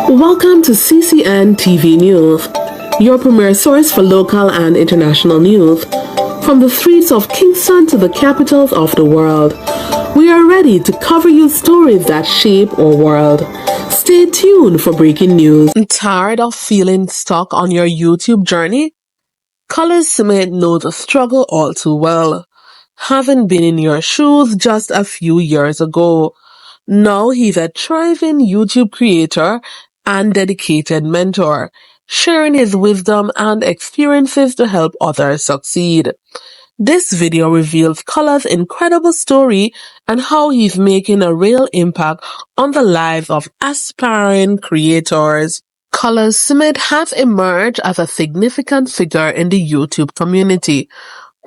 Welcome to CCN TV News, your premier source for local and international news. From the streets of Kingston to the capitals of the world, we are ready to cover you stories that shape our world. Stay tuned for breaking news. Tired of feeling stuck on your YouTube journey? Colaz Smith knows the struggle all too well, having been in your shoes just a few years ago. Now he's a thriving YouTube creator and dedicated mentor, sharing his wisdom and experiences to help others succeed. This video reveals Colaz's incredible story and how he's making a real impact on the lives of aspiring creators. Colaz Smith has emerged as a significant figure in the YouTube community,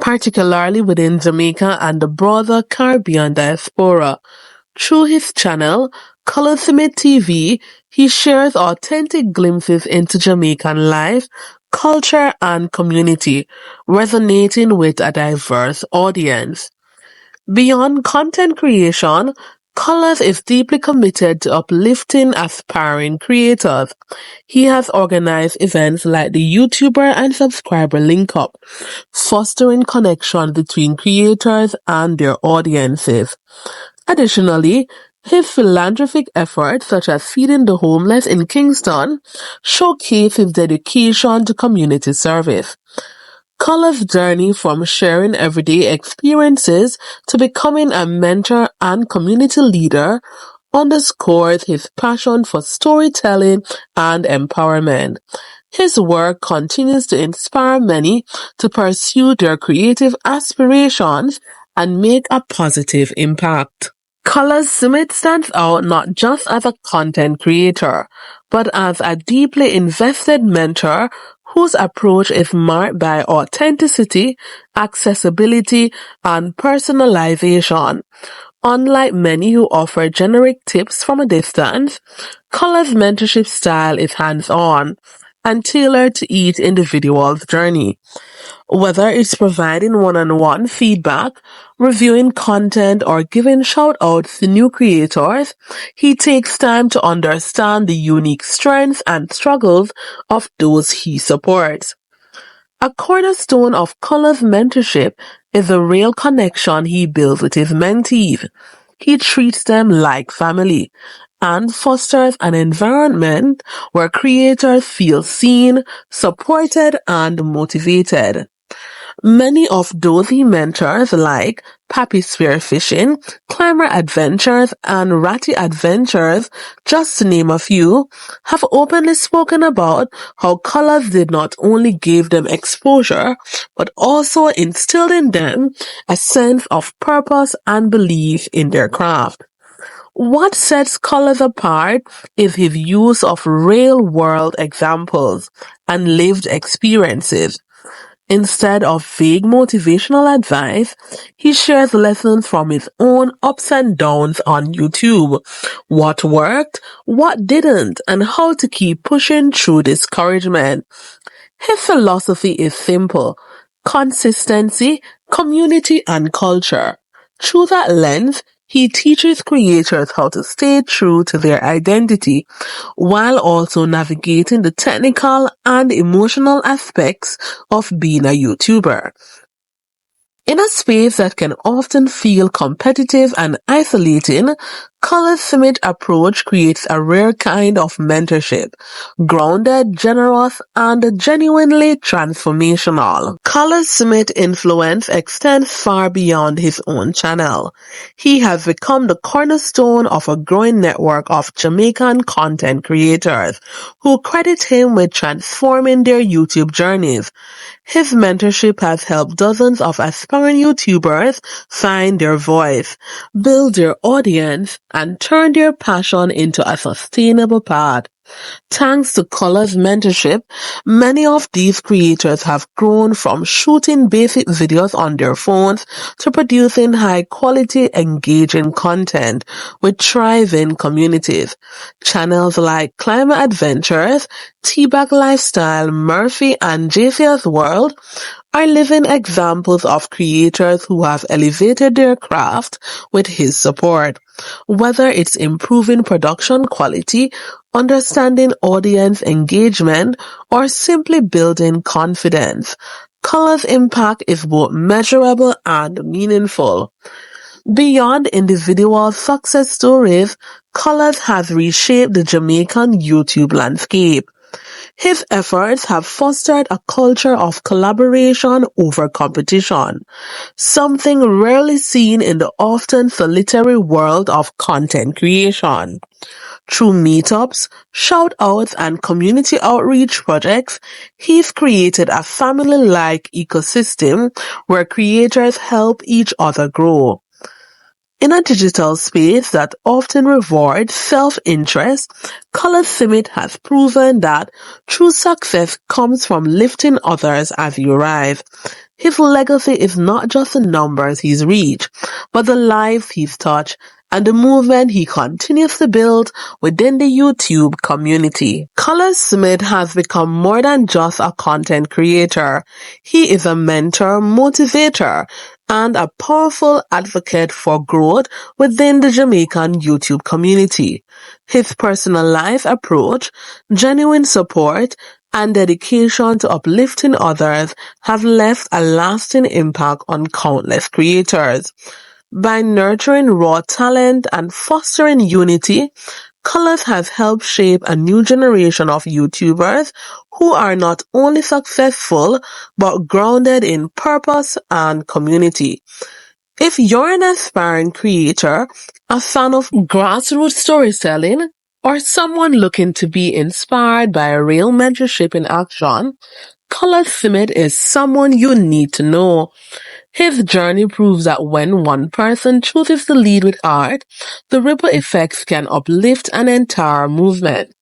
particularly within Jamaica and the broader Caribbean diaspora. Through his channel, Colaz Smith TV, he shares authentic glimpses into Jamaican life, culture, and community, resonating with a diverse audience. Beyond content creation, Colaz is deeply committed to uplifting aspiring creators. He has organized events like the YouTuber and subscriber link-up, fostering connection between creators and their audiences. Additionally, his philanthropic efforts, such as feeding the homeless in Kingston, showcase his dedication to community service. Colaz's journey from sharing everyday experiences to becoming a mentor and community leader underscores his passion for storytelling and empowerment. His work continues to inspire many to pursue their creative aspirations and make a positive impact. Colaz Smith stands out not just as a content creator, but as a deeply invested mentor whose approach is marked by authenticity, accessibility, and personalization. Unlike many who offer generic tips from a distance, Colaz's mentorship style is hands-on and tailored to each individual's journey. Whether it's providing one-on-one feedback, reviewing content, or giving shout-outs to new creators, he takes time to understand the unique strengths and struggles of those he supports. A cornerstone of Colaz's mentorship is the real connection he builds with his mentees. He treats them like family and fosters an environment where creators feel seen, supported, and motivated. Many of those he mentors, like Pappy Spearfishing, Colaz Adventures, and Ratty Adventures, just to name a few, have openly spoken about how Colaz did not only give them exposure, but also instilled in them a sense of purpose and belief in their craft. What sets Colaz apart is his use of real-world examples and lived experiences. Instead of vague motivational advice, he shares lessons from his own ups and downs on YouTube, what worked, what didn't, and how to keep pushing through discouragement. His philosophy is simple: consistency, community, and culture. Through that lens, he teaches creators how to stay true to their identity, while also navigating the technical and emotional aspects of being a YouTuber. In a space that can often feel competitive and isolating, Colaz Smith's approach creates a rare kind of mentorship, grounded, generous, and genuinely transformational. Colaz Smith's influence extends far beyond his own channel. He has become the cornerstone of a growing network of Jamaican content creators who credit him with transforming their YouTube journeys. His mentorship has helped dozens of aspiring YouTubers find their voice, build their audience, and turn their passion into a sustainable path. Thanks to Colaz's mentorship, many of these creators have grown from shooting basic videos on their phones to producing high-quality, engaging content with thriving communities. Channels like Colaz Adventures, Teabag Lifestyle, Murphy, and Jacia's World are living examples of creators who have elevated their craft with his support. Whether it's improving production quality, understanding audience engagement, or simply building confidence, Colaz's impact is both measurable and meaningful. Beyond individual success stories, Colaz has reshaped the Jamaican YouTube landscape. His efforts have fostered a culture of collaboration over competition, something rarely seen in the often solitary world of content creation. Through meetups, shout-outs, and community outreach projects, he's created a family-like ecosystem where creators help each other grow. In a digital space that often rewards self-interest, Colaz Smith has proven that true success comes from lifting others as you rise. His legacy is not just the numbers he's reached, but the lives he's touched and the movement he continues to build within the YouTube community. Colaz Smith has become more than just a content creator. He is a mentor, motivator, and a powerful advocate for growth within the Jamaican YouTube community. His personalized approach, genuine support, and dedication to uplifting others have left a lasting impact on countless creators. By nurturing raw talent and fostering unity, Colaz has helped shape a new generation of YouTubers who are not only successful but grounded in purpose and community. If you're an aspiring creator, a fan of grassroots storytelling, or someone looking to be inspired by a real mentorship in action, Colaz Smith is someone you need to know. His journey proves that when one person chooses to lead with art, the ripple effects can uplift an entire movement.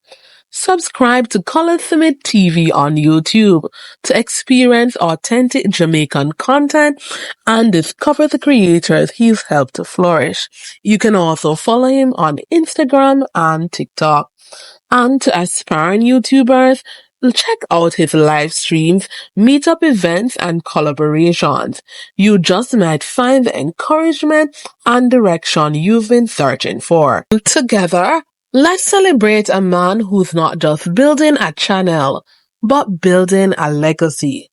Subscribe to Colaz Smith TV on YouTube to experience authentic Jamaican content and discover the creators he's helped to flourish. You can also follow him on Instagram and TikTok. And to aspiring YouTubers, check out his live streams, meetup events, and collaborations. You just might find the encouragement and direction you've been searching for. Together, let's celebrate a man who's not just building a channel, but building a legacy.